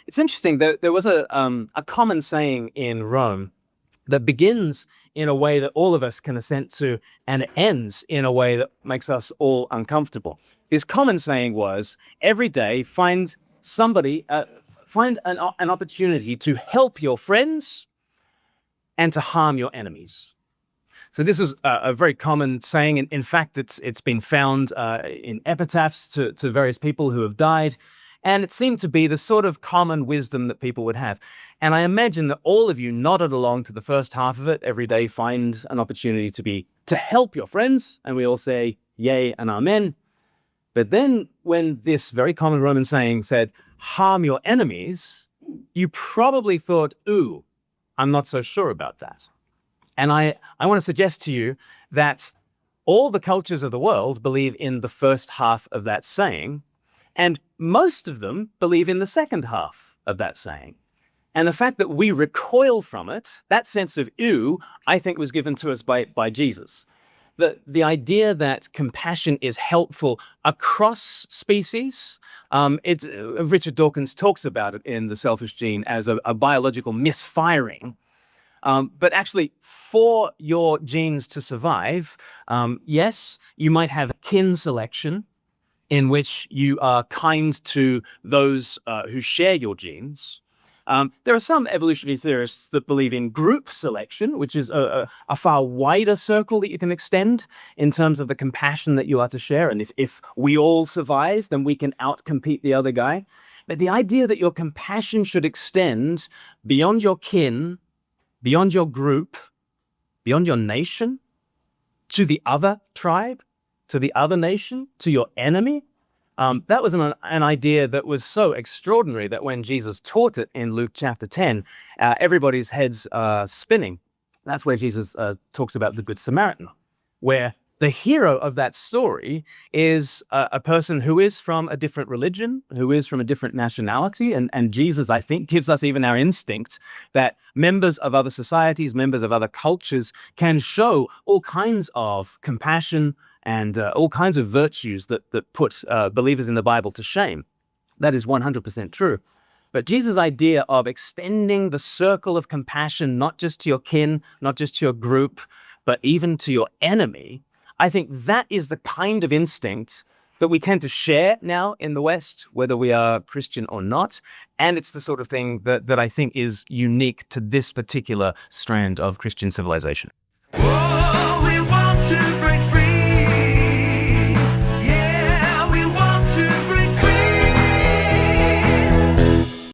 It's interesting. There was a common saying in Rome that begins in a way that all of us can assent to, and it ends in a way that makes us all uncomfortable. This common saying was, every day find an opportunity to help your friends and to harm your enemies. So this is a very common saying. In fact, it's been found in epitaphs to various people who have died. And it seemed to be the sort of common wisdom that people would have. And I imagine that all of you nodded along to the first half of it. Every day find an opportunity to help your friends. And we all say, yay and amen. But then when this very common Roman saying said, harm your enemies, you probably thought, ooh, I'm not so sure about that. And I want to suggest to you that all the cultures of the world believe in the first half of that saying, and most of them believe in the second half of that saying. And the fact that we recoil from it, that sense of ew, I think was given to us by Jesus. The idea that compassion is helpful across species, Richard Dawkins talks about it in The Selfish Gene as a biological misfiring. But actually, for your genes to survive, yes, you might have kin selection, in which you are kind to those who share your genes. There are some evolutionary theorists that believe in group selection, which is a far wider circle that you can extend in terms of the compassion that you are to share. And if we all survive, then we can outcompete the other guy. But the idea that your compassion should extend beyond your kin, beyond your group, beyond your nation, to the other tribe, to the other nation, to your enemy. That was an idea that was so extraordinary that when Jesus taught it in Luke chapter 10, everybody's heads are spinning. That's where Jesus talks about the Good Samaritan, where the hero of that story is a person who is from a different religion, who is from a different nationality. And Jesus, I think, gives us even our instinct that members of other societies, members of other cultures can show all kinds of compassion and all kinds of virtues that put believers in the Bible to shame. That is 100% true. But Jesus' idea of extending the circle of compassion, not just to your kin, not just to your group, but even to your enemy, I think that is the kind of instinct that we tend to share now in the West, whether we are Christian or not. And it's the sort of thing that I think is unique to this particular strand of Christian civilization.